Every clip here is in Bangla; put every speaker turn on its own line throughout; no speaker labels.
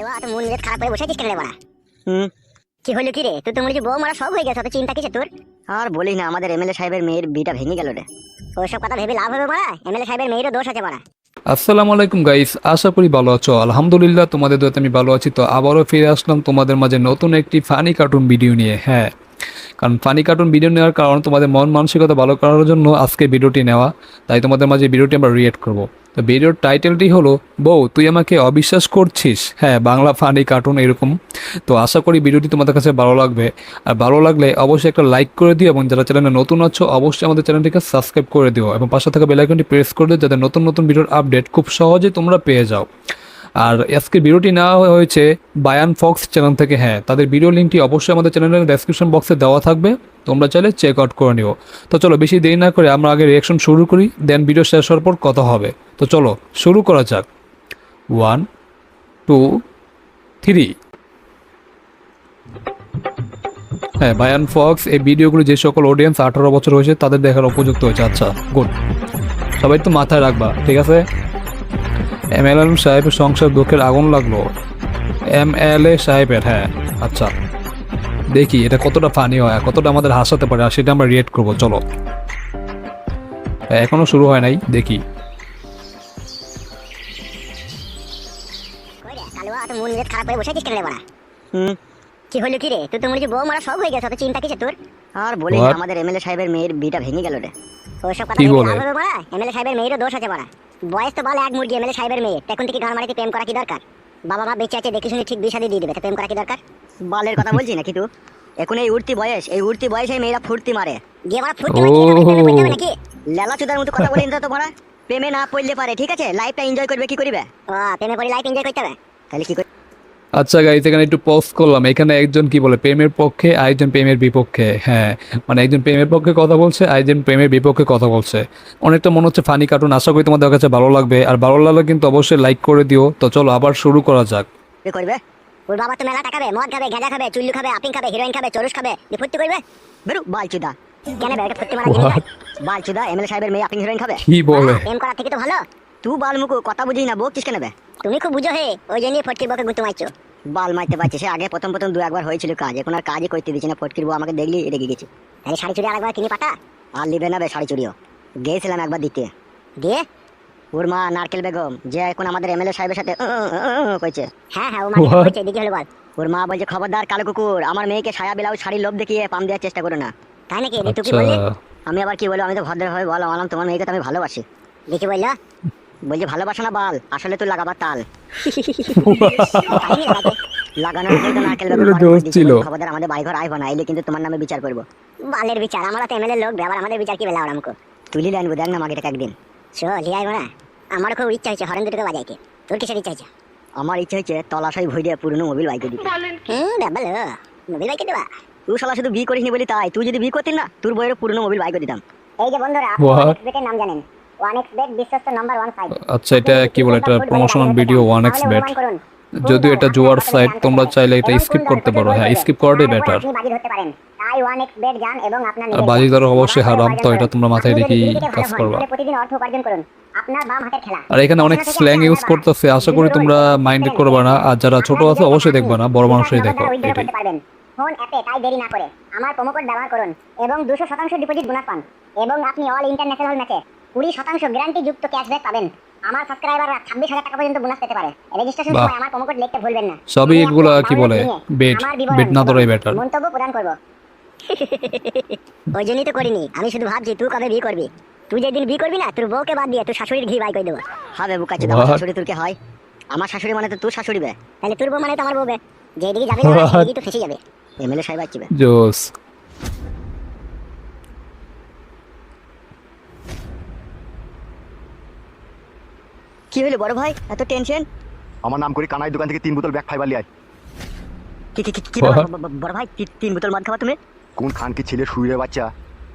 কালুয়া তো মন মেজাজ খারাপ করে বসে আছিস কেন রে বাড়া?
হুম।
কি হলো কি রে? তুই তো মনে হচ্ছে বউ মারা সব হয়ে গেছে, অত চিন্তা কিসে তোর?
আর বলিস না, আমাদের এমএলএ সাহেবের মেয়ের বিটা ভেঙে গেল রে।
ওইসব কথা ভেবে লাভ হবে বাড়া? এমএলএ সাহেবের মেয়েরও দোষ আছে বাড়া।
আসসালামু আলাইকুম গাইস, আশা করি ভালো আছো। আলহামদুলিল্লাহ তোমাদের দোয়াতে আমি ভালো আছি। তো আবারও ফিরে আসলাম তোমাদের মাঝে নতুন একটি ফানি কার্টুন ভিডিও নিয়ে। হ্যাঁ, কারণ ফানি কার্টুন ভিডিও নেওয়ার কারণ তোমাদের মন মানসিকতা ভালো করার জন্য আজকে ভিডিওটি নেওয়া। তাই তোমাদের মাঝে ভিডিওটি আমরা রিয়েক্ট করব। তো ভিডিওর টাইটেলটি হলো বউ তুই আমাকে অবিশ্বাস করছিস। হ্যাঁ, বাংলা ফানি কার্টুন এরকম। তো আশা করি ভিডিওটি তোমাদের কাছে ভালো লাগবে। আর ভালো লাগলে অবশ্যই একটা লাইক করে দিও, এবং যারা চ্যানেলে নতুন আছো অবশ্যই আমাদের চ্যানেলটিকে সাবস্ক্রাইব করে দিও, এবং পাশে থাকা বেল আইকনটি প্রেস করে দিও যাতে নতুন নতুন ভিডিওর আপডেট খুব সহজে তোমরা পেয়ে যাও। আর আজকে ভিডিওটি নেওয়া হয়েছে বায়ান ফক্স চ্যানেল থেকে। হ্যাঁ, তাদের ভিডিও লিঙ্কটি অবশ্যই আমাদের চ্যানেলের ডেসক্রিপশন বক্সে দেওয়া থাকবে, তোমরা চাইলে চেক আউট করে নিও। তো চলো বেশি দেরি না করে আমরা আগে রিয়াকশন শুরু করি, দেন ভিডিও শেষ হওয়ার পর কথা হবে। তো চলো শুরু করা যাক। 1 2 3। হ্যাঁ, বায়ান ফক্স এই ভিডিওগুলো যে সকল অডিয়েন্স 18 বছর হয়েছে তাদের দেখার উপযুক্ত হয়েছে। আচ্ছা গুড, সবাই তো মাথায় রাখবা, ঠিক আছে? এমএলএ সাহেবের সংসার দুঃখের আগুন লাগলো। এমএলএ সাহেবের, হ্যাঁ আচ্ছা, দেখি এটা কতটা ফানি হয়, কতটা আমাদের হাসাতে পারে, আর সেটা আমরা রিয়েক্ট করবো। চলো, এখনো শুরু হয় নাই, দেখি।
কই রে কালুয়া তো মন মেজাজ খারাপ করে বসে আছিস কেন রে বাড়া?
হুম।
কি হলো কি রে? তুই তো মনে হচ্ছে বউ মারা সব হয়ে গেছে, অত চিন্তা কিসে তোর?
আর বলিস না,
What?
আমাদের এমএলএ সাহেবের মেয়ের বিটা ভেঙে গেল রে।
ওইসব কথা
কি
ভেবে
বলে?
লাভ হবে বাড়া? এমএলএ সাহেবের মেয়েরও দোষ আছে বাড়া। বয়স তো বলে এক মুরগি, এমএলএ সাহেবের মেয়ে এখন থেকে গান মারিতে প্রেম করা কি দরকার? বাবা মা বেঁচে আছে দেখে শুনে ঠিক বিয়ে শাদী দিয়ে দেবে, তো প্রেম করা কি দরকার?
বালের কথা বলছি নাকি তুই? এখন এই উঠতি বয়সে মেয়েরা ফুর্তি মারে।
গিয়ে মারা ফুটতে পারছিস না, প্রেমে পড়তে হবে নাকি?
লেলা চুদার মতো কথা বলি না তো মারা। প্রেমে না পড়লে পারে, ঠিক আছে? লাইফটা এনজয় করবে, কি করিবে?
ও প্রেমে পড়ে লাইফ এনজয় করতে হবে?
তাহলে কি
আচ্ছা গাইস, এখানে একটু পজ করলাম। এখানে একজন কি বলে প্রেমের পক্ষে, আরেকজন প্রেমের বিপক্ষে। হ্যাঁ, মানে একজন প্রেমের পক্ষে কথা বলছে, আরেকজন প্রেমের বিপক্ষে কথা বলছে। অনেকটা মনে হচ্ছে ফানি কার্টুন। আশা করি তোমাদের কাছে ভালো লাগবে, আর ভালো লাগলে কিন্তু অবশ্যই লাইক করে দিও। তো চলো আবার শুরু করা যাক।
করবে?
ওর বাবা তো মেলা টাকা খাবে, মদ খাবে, গাঁজা খাবে, চুল্লু খাবে, আপিং খাবে, হিরোইন খাবে, চরুস খাবে, দিয়ে ফুর্তি করবে?
বেরু বালচুদা।
কেন বে? এটা ফুর্তি মারা জিনিস নয়।
বালচুদা, এমএলএ সাহেবের মেয়ে আপনি হিরোইন খাবে?
কি বলে?
প্রেম করার থেকে তো ভালো।
তুই বালমুকু কথা বুঝিস না, বকছিস কেন বে?
তুমি খুব বুঝো হে, ওই জন্যই ফটকির বকে গুঁতো মারছো।
বাল মারতে পারছিস? সে আগে প্রথম দু একবার হয়েছিল কাজ, এখন আর কাজই করতে দিচ্ছে না। ফটকির বউ আমাকে দেখলি রেগে গেছে।
তাহলে শাড়ি চুড়ি আরেকবার কিনে পাঠা।
আর লিবে না বে শাড়ি চুড়িও। গিয়েছিলাম একবার দিতে।
দিয়ে?
ওর মা নারকেল বেগম, যে এখন আমাদের এমএলএ সাহেবের সাথে কইছে।
হ্যাঁ হ্যাঁ, ও মানে
What?
বলছে, দিকে হলো বল।
ওর মা বলছে, খবরদার কালো কুকুর, আমার মেয়েকে সায়া ব্লাউজ শাড়ির লোভ দেখিয়ে পাম দেওয়ার চেষ্টা করো না।
তাই নাকি? তুই কি
আচ্ছা,
বললি?
আমি আবার কি বলবো? আমি তো ভদ্রভাবে বললাম তোমার মেয়েকে তো আমি ভালোবাসি।
দেখি বললো।
বলছে ভালোবাসা না বাল, আসলে তুই লাগাবার তাল।
পারিনি লাগাতে।
লাগানো তো নারকেল বেগম
এটা
বারণ করে
দোষ
দিয়েছে,
ছিল।
বলছে, খবরদার আমাদের বাড়িঘর আইব না, এলে কিন্তু তোমার নামে বিচার করবো।
বালের বিচার? আমরা তো এমএলএ লোক, আবার আমাদের বিচার কি বেলা ওরা মুখো?
তুলি আনবো, দেখ না মাগেটাকে একদিন।
চো লিয়াই না। আমার খুব ইচ্ছা হয়েছে হরেন দুটোকে বাজাইতে। তোর কিসের ইচ্ছা হয়েছে?
আমার ইচ্ছা হচ্ছে তলাশাই ভই দিয়ে পুরনো মোবিল বাইকে দিতে।
ডাবল মোবিল বাইকে দেবা?
তুই শালা শুধু বিয়ে করিসনি বলি তাই, তুই যদি বিয়ে করতিস না, তোর বইয়ের পুরনো মোবিল বাইকে দিতাম।
এই যে বন্ধুরা,
What?
ওয়ানএক্সবেটের নাম জানেন? ওয়ানএক্সবেট বিশ্বস্ত নাম্বার 1 সাইট।
আচ্ছা, এটা কি বলে? এটা প্রমোশনাল ভিডিও 1xbet। যদিও এটা জুয়ার সাইট, তোমরা চাইলে এটা স্কিপ করতে পারো। হ্যাঁ, স্কিপ করাটাই বেটার।
আপনি বাজি ধরতে পারেন। তাই ওয়ানএক্সবেট যান এবং আপনার
আর বাজি ধরা অবশ্যই হারাম, তো এটা তোমরা মাথায় রেখে কাজ করবা।
প্রতিদিন অর্থ উপার্জন করুন। আপনার বাম হাতের খেলা।
আর এখানে অনেক স্ল্যাং ইউজ করতেছে, আশা করি তোমরা মাইন্ড করবে না। আর যারা ছোট আছে অবশ্যই দেখবে না, বড় মানুষই দেখো। এটাই।
ফোন অ্যাপে তাই দেরি না করে আমার প্রোমো কোড ব্যবহার করুন এবং 200% ডিপোজিট বোনাস পান, এবং আপনি অল ইন্টারন্যাশনাল ম্যাচে 20% গ্যারান্টি যুক্ত ক্যাশব্যাক পাবেন। আমার সাবস্ক্রাইবাররা 26,000 টাকা পর্যন্ত বোনাস পেতে পারে। রেজিস্ট্রেশন
বাহ।
সময় আমার প্রোমো কোড লিখতে ভুলবেন না।
সবই এগুলা কি বলে? বেট বেট না ধরাই বেটার।
মন্তব্য প্রদান করব। ওই জন্যই তো করিনি। আমি শুধু ভাবছি তুই কবে বিয়ে করবি। তুই যেদিন বিয়ে করবি না, তোর বউকে বাদ দিয়ে তোর শাশুড়ির ঘি বাই করে দেবো।
হবে বুকাচ্ছে, আমার
What?
শাশুড়ি তোর কে হয়? আমার শাশুড়ি মানে তো তোর শাশুড়ি বে।
তাহলে তোর বউ মানে তো আমার বউ বে। যেদিকে যাবে না
What?
সেদিকে তো ফেসে যাবে।
এমএলএ সাহেব আসছে বে।
জোস।
কি হলো বড় ভাই, এত টেনশন?
আমার নাম করে কানাই দোকান থেকে 3 বোতল ব্যাগ ফাইবার লিয়াই।
কি ব্যাপার বড় ভাই, 3 বোতল মদ খাওয়া তুমি?
কোন খানকি ছেলে শুয়ে বাচ্চা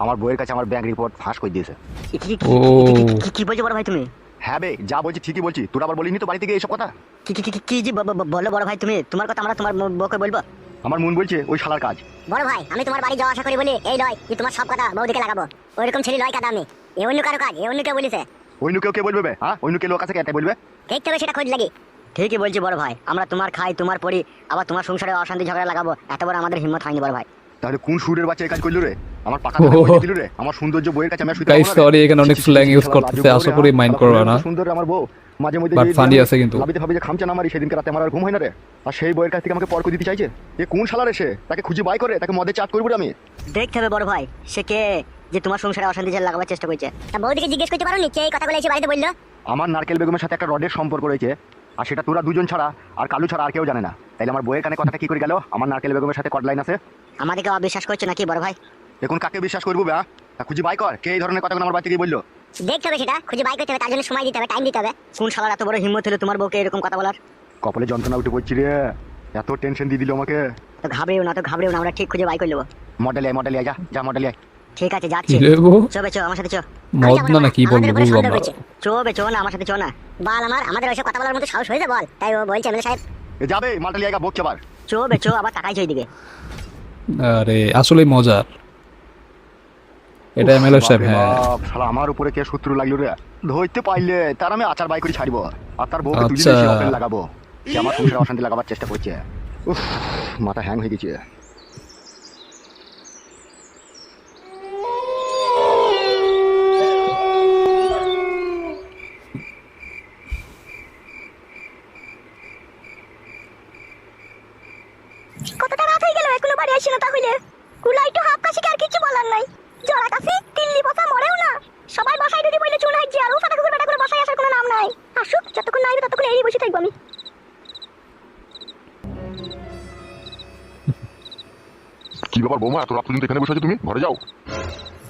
আমার বইয়ের কাছে আমার ব্যাংক রিপোর্ট ফাঁস করে দিয়েছে।
ও।
কি বলছো বড় ভাই তুমি?
হ্যাঁ বে, যা বলছি ঠিকই বলছি। তোরা আবার বলিনি তো বাড়ি থেকে এইসব কথা?
কি যে বলো বড় ভাই তুমি? তোমার কথা আমরা তোমার বউকে বলবো?
আমার মন বলছে ওই শালার কাজ।
বড় ভাই, আমি তোমার বাড়ি যাওয়া আশা করি বলে এই নয় যে তোমার সব কথা বউদিকে লাগাবো। ওইরকম ছেলে লয় কাদা আমি। অন্য কারো কাজ, অন্য কেউ বলেছে।
অন্য কেউ কে বলবে বে? হ্যাঁ, অন্য কেউ লোক আছে কে বলবে?
দেখতে হবে সেটা খোঁজ লাগি।
ঠিকই বলছি বড় ভাই, আমরা তোমার খাই তোমার পড়ি, আবার তোমার সংসারে অশান্তি ঝগড়া লাগাবো, এত বড় আমাদের হিম্মত হয়নি বড় ভাই।
তাহলে কোন সুরের বাচ্চা এই কাজ করলো রে? আমার পাকা
ওহো।
কথা দিল রে, আমার সৌন্দর্য বইয়ের কাছে আমি আর শুতে
গাইস
পারবো না রে।
সরি, এখানে অনেক
ছি, ছি, ছি,
স্ল্যাং
ছি,
ইউজ
শালা
করতেছে,
লাজুক
আশা
বউ
করি
রে,
মাইন্ড
শালা
করবে না।
সুন্দর রে আমার বউ, মাঝে মধ্যে
বাট ফানি আছে কিন্তু।
লাবিতে ভাবি যে খামচা না মারি, সেদিনকে রাতে আমার আর ঘুম হয় না রে। আর সেই বইয়ের কাছ থেকে আমাকে পর করে দিতে চাইছে। এ কোন শালা রে সে? তাকে খুঁজে বাই করে তাকে মদে চাট করবো রে আমি।
দেখতে হবে বড় ভাই, সে কে যে তোমার সংসারে অশান্তি ঝাল লাগাবার চেষ্টা করছে।
তা বৌদিকে জিজ্ঞেস করতে পারো নি কে এই কথাগুলো এসে বাড়িতে বললো?
আমার নারকেল বেগমের সাথে একটা রডের সম্পর্ক রয়েছে, আর সেটা তোরা দুজন ছাড়া আর কালু ছাড়া আর কেউ জানে না। তাইলে আমার বইয়ের কানে কথাটা কি করে গেল? আমার নারকেল বেগমের সাথে কডলাইন আছে।
আমাদেরকে অবিশ্বাস করছো নাকি বড় ভাই?
এখন কাকে বিশ্বাস করবো বে? তা খুঁজে বাই কর কে এই ধরনের কথাগুলো আমার বাড়িতে গিয়ে বললো।
দেখতে হবে সেটা, খুঁজে বাই করতে হবে, তার জন্য সময় দিতে হবে, টাইম দিতে হবে।
কোন শালার এত বড় হিম্মত হলো তোমার বউকে এরকম কথা বলার?
কপালে যন্ত্রণা উঠে পড়ছি রে, এত টেনশন দিয়ে দিল আমাকে।
তো ঘাবড়েও না, তো ঘাবড়েও না, আমরা ঠিক খুঁজে বাই করে নেবো।
মডেল আয় যা যা মডেল আয়।
ঠিক আছে
কি
যাচ্ছি।
রে বউ,
চবে চো আমার সাথে চো।
মদ না কি বলবো
আমাদের উপরে
বুঝলাম
সন্দেহ
না।
করছে।
চো বে চো না, আমার সাথে চো না।
বল আমাদের ওইসব কথা বলার মতো সাহস হয়েছে বল? তাই ও বলছে এমএলএ সাহেব।
এ যাবে মডেল আয় বকছে আবার।
চো বে চো, আবার তাকাইছো এইদিকে।
আরে আসলে মজার, এটা এমএলএ সাহেব।
বাপরে
হ্যাঁ
বাপ, শালা আমার উপরে কে শত্রু লাগলো রে। ধরতে পাইলে তার আমি আচার বাই করে ছাড়বো, আর তার বউকে তুলে
আচ্ছা।
দিয়ে ওপেন লাগাবো। সে আমার সংসারে অশান্তি লাগাবার চেষ্টা করছে। উফ, মাথা হ্যাং হয়ে গেছে।
কতটা রাত হয়ে গেল এখনো বাড়ি আসি না? তাহলে কুলাই তো হাফ কাশি আর কিছু বলার নাই। জড়া কাশি তিল্লি বসা মরেও না। সবাই বাসায় যদি বলে চলে আসছে, আর ও ফাটা কুকুর বেটা করে বাসায় আসার কোনো নাম নাই। আসুক, যতক্ষণ না আসবে ততক্ষণ এই বসে থাকবো আমি।
কি ব্যাপার বৌমা, এত রাত পর্যন্ত এখানে বসে আছো তুমি? ঘরে যাও।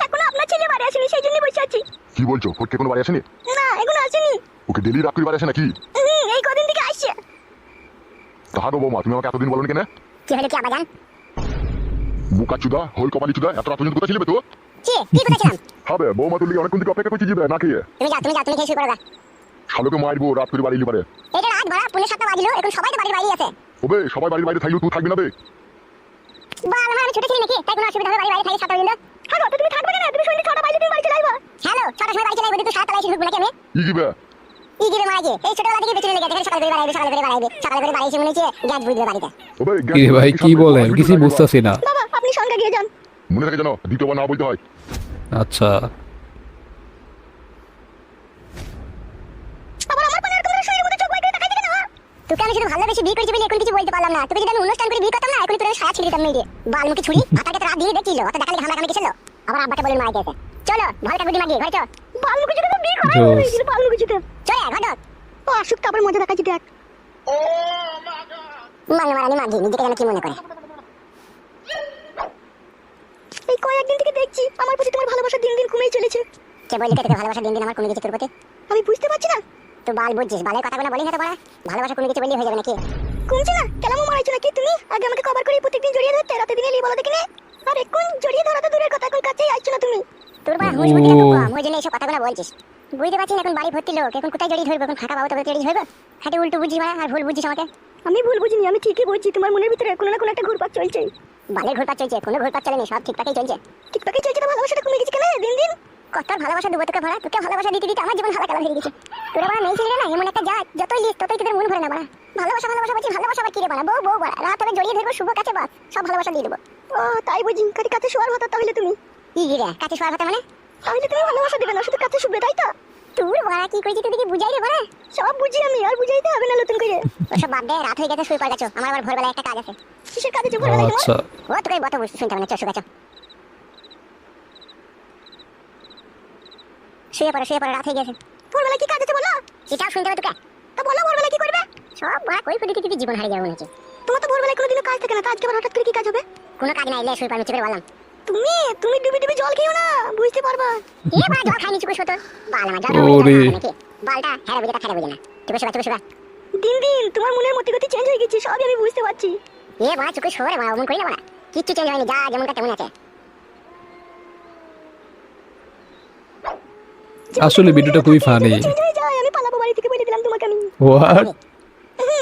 এখনো আপনার ছেলে বাড়ি আসেনি, সেই জন্যই বসে আছি।
কি বলছো? ফটকে কোনো বাড়ি আসেনি?
না এখনো আসেনি।
ওকে ডেলি রাত করে বাড়ি আসে নাকি?
এই কদিন থেকে আসছে।
তাহারও বৌমা, তুমি আমাকে এতদিন বলোনি কেন?
কি হলো কি আবাজান?
বুকা চুদা, হই কপালি চুদা, এত রাত পর্যন্ত কোথায় ছিলে তো?
কি বলেছিলাম?
হবে বৌমা, তুই অনেকক্ষণ থেকে অপেক্ষা করছি যাবে না খেয়ে।
তুমি যাও তুমি খেয়ে শুরু করো গা।
শালোকে মারবো রাত করে বাড়ি এলি পারে।
এটা রাত ভরা 7:30 বাজলো, এখন সবাই তো বাড়ির বাইরে আছে।
ওবে সবাই বাড়ির বাইরে থাকলেও তুই থাকবি না বে?
বাল আমি ছোট ছেলে নাকি, তাই কোনো অসুবিধা হবে বাড়ির বাইরে থাকি 7টা পর্যন্ত? হ্যাঁ তো তুমি থাকবে না, তুমি সন্ধ্যে 6টা বাজলে তুমি বাড়ি চলে আইবা। হ্যালো 6টার সময় বাড়ি চলে আইবা, তুই 7টা বাজে ঢুকবো নাকি আমি?
ই কি বে?
ইগিরে মারাগে এই ছোটবেলা থেকে বেঁচে লেগে দেখেন, সকালে করে বাড়াইবে সকালে বাড়ি এসে মনে হচ্ছে গ্যাস বুঝবে বাড়িতে।
ওবে
কি রে ভাই, কি বলেন কিছু বুঝতেছি না।
বাবা আপনি সঙ্গে গিয়ে যান।
মনে থাকে জানো, দ্বিতীয়বার না বলতে হয়।
আচ্ছা
আবার আমার পানে এরকম শরীরের মধ্যে চোখ বাইরে তাকাই দেখে না। তোকে আমি শুধু ভালোবেসে বিয়ে করেছি বলে এখন কিছু বলতে পারলাম না। তোকে যদি আমি অনুষ্ঠান করে বিয়ে করতাম না, এখন তোর সারা ছিঁড়ে দিতাম মেরে। বালমুখী ছুরি আটাকে রাত দিয়ে দেখিলো, অত দেখালে ঘামা ঘামে গেছিল। আবার আব্বাকে বলেন মারা গেছে। চলো ভালটা গুদি মাগি ঘরে চল। বালমুখী যদি তো বিয়ে করা
জোস।
হয়েছিল বালমুখী যদি চল ঘর ও আসুক, তারপর মজা দেখাচ্ছি দেখ। মারানি মাগি নিজেকে যেন কি মনে করে। এই কয়েকদিন থেকে দেখছি আমার প্রতি তোমার ভালোবাসা দিন দিন কমেই চলেছে। কে বলি তোকে ভালোবাসা দিন দিন আমার কমে গেছে তোর প্রতি? আমি বুঝতে পারছি না। তো বাল বুঝছিস, বালের কথাগুলো বলি না তো বড়া। ভালোবাসা কমে গেছে বললি হয়ে যাবে নাকি? কমছে না, কেলামও মারাইছো নাকি তুমি? আগে আমাকে কভার করে প্রত্যেকদিন জড়িয়ে ধরতে, রাতে দিনে লিয়ে বলো দেখিনি। আর এখন জড়িয়ে ধরা তো দূরের কথা, এখন কাছেই আসছো না তুমি। তোর বাবা হুঁশ বুদ্ধি না কম, ওই জন্য এইসব কথাগুলো বলছিস। বুঝতে পারছিস না এখন বাড়ি ভর্তি লোক, এখন কোথায় জড়িয়ে ধরবো? এখন ফাঁকা পাবো তবে জড়িয়ে ধরবো? খাটে উল্টো বুঝিস মারা, আর ভুল বুঝিস আমাকে। আমি ভুল বুঝিনি, আমি ঠিকই বলছি। তোমার মনের ভিতরে কোনো না কোনো একটা ঘুরপাক চলছে। বালের ঘুরপাক চলছে? কোনো ঘুরপাক চলেনি, সব ঠিকঠাকই চলছে। ঠিকঠাকই চলছে তো ভালোবাসাটা কমে গেছে কেন দিন দিন? কত ভালোবাসা দেবো তোকে ভরা, তোকে ভালোবাসা দিতে দিতে আমার জীবন হালাকালা হয়ে গেছে। তোর বাবা মেয়ে ছিল না এমন একটা জাত, যতই লিস ততই তোদের মন ভরে না বাড়া। ভালোবাসা ভালোবাসা বলছি, ভালোবাসা আবার কি রে বাড়া? বউ বউ বাড়া, রাত হবে জড়িয়ে ধরবো, শুভ কাছে বাস, সব ভালোবাসা দিয়ে দেবো। ও তাই বুঝি, কাছে কাছে শোয়ার কথা তাহলে তুমি? কি রে কাছে শোয়ার কথা মানে? তাহলে তুমি ভালোবাসা দেবে না, শুধু কাছে শুবে তাই তো? তোর বাড়া কি কইছি তুই, দেখি বুঝাই রে বাড়া। সব বুঝি আমি, আর বুঝাইতে হবে না নতুন করে। ওসব বাদ দে, রাত হয়ে গেছে, শুয়ে পড়ে গেছো। আমার আবার ভোরবেলা একটা কাজ আছে। কিসের কাজ আছে ভোরবেলা তোমার?
আচ্ছা
ও তোকে বত বুঝতে শুনতে হবে না, চল শুয়ে গেছো। শুয়ে পড়ো রাত হয়ে গেছে। ভোরবেলা কি কাজ আছে বলো? এটাও শুনতে হবে তোকে। তা বলো ভোরবেলা কি করবে? সব বাড়া কই কই দিতে জীবন হারিয়ে যাবে মনে হচ্ছে। তোমার তো ভোরবেলা কোনোদিনও কাজ থাকে না, তো আজকে আবার হঠাৎ করে কি কাজ হবে? কোনো কাজ নাই, লে শুয়ে পড়ো, চেপে বললাম। তুমি ডুবি ডুবি জল খেও না, বুঝতে পারবা। এ বাড়া জল খাইনি চুকুস হতো। বাল আমার জল
ওরে।
নাকি? বালটা হ্যাঁ বুঝে খারাপ বুঝে না। চুকুস শুবা। দিন দিন তোমার মনের মতিগতি চেঞ্জ হয়ে গেছে, সবই আমি বুঝতে পারছি। এ বাড়া চুকুস সরে বাড়া, অমন করি না বাড়া। কিচ্ছু চেঞ্জ হয়নি, যা যেমনটা তেমন আছে।
আসলে ভিডিওটা খুবই ফানি।
আমি পালাবো বাড়ি থেকে, বলে দিলাম তোমাকে আমি।
হোয়াট?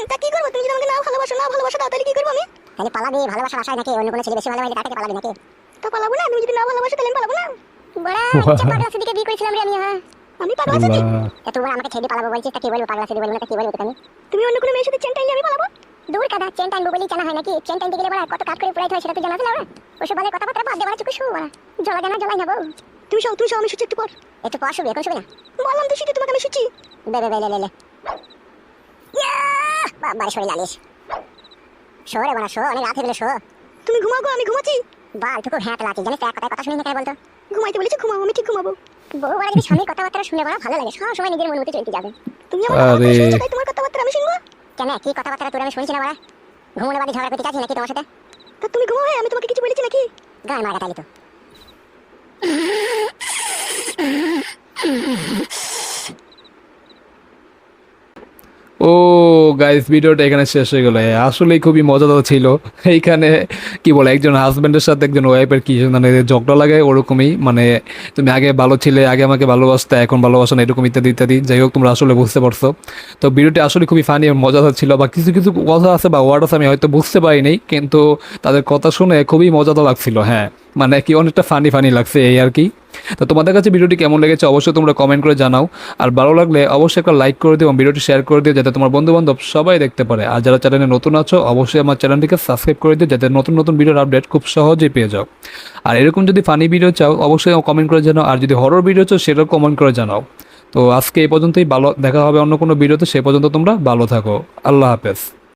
তা কি করবো? তুমি যদি আমাকে না ভালোবাসা দাও তাহলে কি করবো আমি? তাহলে পালাবি? ভালোবাসা আশায় নাকি অন্য কোনো ছেলে বেশি ভালোবাসে তাকে পালাবি নাকি? তো পালাবো না, তুমি যদি না ভালোবাসো তাহলে আমি পালাবো না। বড়া ইচ্ছা পাগলা সেদিকে বিয়ে করেছিলাম রে আমি। হ্যাঁ আমি পাগলা চুদি?
আল্লাহ।
এত বড় আমাকে ছেড়ে পালাবো বলছিস, তা কি বলবো? পাগলা চুদি বলবো না তা কি বলবো তোকে আমি? তুমি অন্য কোনো মেয়ের সাথে চেন টাইলে আমি পালাবো? দূর কাদা, চেন টাইনবো বলেই জানা হয় নাকি? চেন টাইনতে গেলে বড় কত কাট করে পুরাইতে হয় সেটা তুই জানা আছে না? ওসব বাজে কথাবার্তা বাদ দে, বড় চুপ শু বড়। জ্বলা জানা জ্বলাই না বউ। তুই শো আমি শুচ্ছি একটু পর। একটু পর শুবি, এখন শুবি না? বললাম তো শুতে, তোমাকে আমি শুচ্ছি। বে লে। বাবার শরীর লালিস। শো রে বড় শো, অনেক রাত হয়ে গেল শো। তুমি ঘুমাও গো, আমি ঘুমাচ্ছি। বাল তুই খুব হ্যাঁ লাচিস, জানিস তো এক কথায় কথা শুনি না কেন বলতো? ঘুমাইতে বলেছি ঘুমাবো, আমি ঠিক ঘুমাবো। বউ বড় যদি স্বামীর কথাবার্তা শুনে বড় ভালো লাগে, সব সময় নিজের মন মতো চলতে যাবে। তুমি আমার কথা
আরে।
শুনছো তাই তোমার কথাবার্তা আমি শুনবো? কেন কি কথাবার্তা তোর আমি শুনছি না বড়? ঘুমোনো বাদে ঝগড়া করতে চাচ্ছিস নাকি তোমার সাথে? তা তুমি ঘুমাও, আমি তোমাকে কিছু বলেছি নাকি? গান মারা তাইলে তো।
ও গাইস, ভিডিওটা এখানে শেষ হয়ে গেল। আসলেই খুবই মজাদার ছিল। এইখানে কি বলে, একজন হাজব্যান্ডের সাথে একজন ওয়াইফের কি মানে ঝগড়া লাগে ওরকমই, মানে তুমি আগে ভালো ছিলে, আগে আমাকে ভালোবাসতে, এখন ভালোবাসো না, এরকম ইত্যাদি ইত্যাদি। যাই হোক, তোমরা আসলে বুঝতে পারছো। তো ভিডিওটি আসলে খুবই ফানি এবং মজাদার ছিল, বা কিছু কিছু কথা আছে বা ওয়ার্ড আছে আমি হয়তো বুঝতে পারিনি, কিন্তু তাদের কথা শুনে খুবই মজাদার লাগছিল। হ্যাঁ, মানে কি অনেকটা ফানি লাগছে এই আর কি। তো তোমাদের কাছে ভিডিওটি কেমন লেগেছে অবশ্যই তোমরা কমেন্ট করে জানাও। আর ভালো লাগলে অবশ্যই একটা লাইক করে দিও এবং ভিডিওটি শেয়ার করে দিও, যাতে তোমার বন্ধু বান্ধব সবাই দেখতে পারে। আর যারা চ্যানেলে নতুন আছো অবশ্যই আমার চ্যানেলটিকে সাবস্ক্রাইব করে দিও, যাতে নতুন নতুন ভিডিওর আপডেট খুব সহজেই পেয়ে যাও। আর এরকম যদি ফানি ভিডিও চাও অবশ্যই কমেন্ট করে জানাও, আর যদি হরর ভিডিও চাও সেটাও কমেন্ট করে জানাও। তো আজকে এই পর্যন্তই, ভালো দেখা হবে অন্য কোনো ভিডিওতে। সে পর্যন্ত তোমরা ভালো থাকো। আল্লাহ হাফেজ।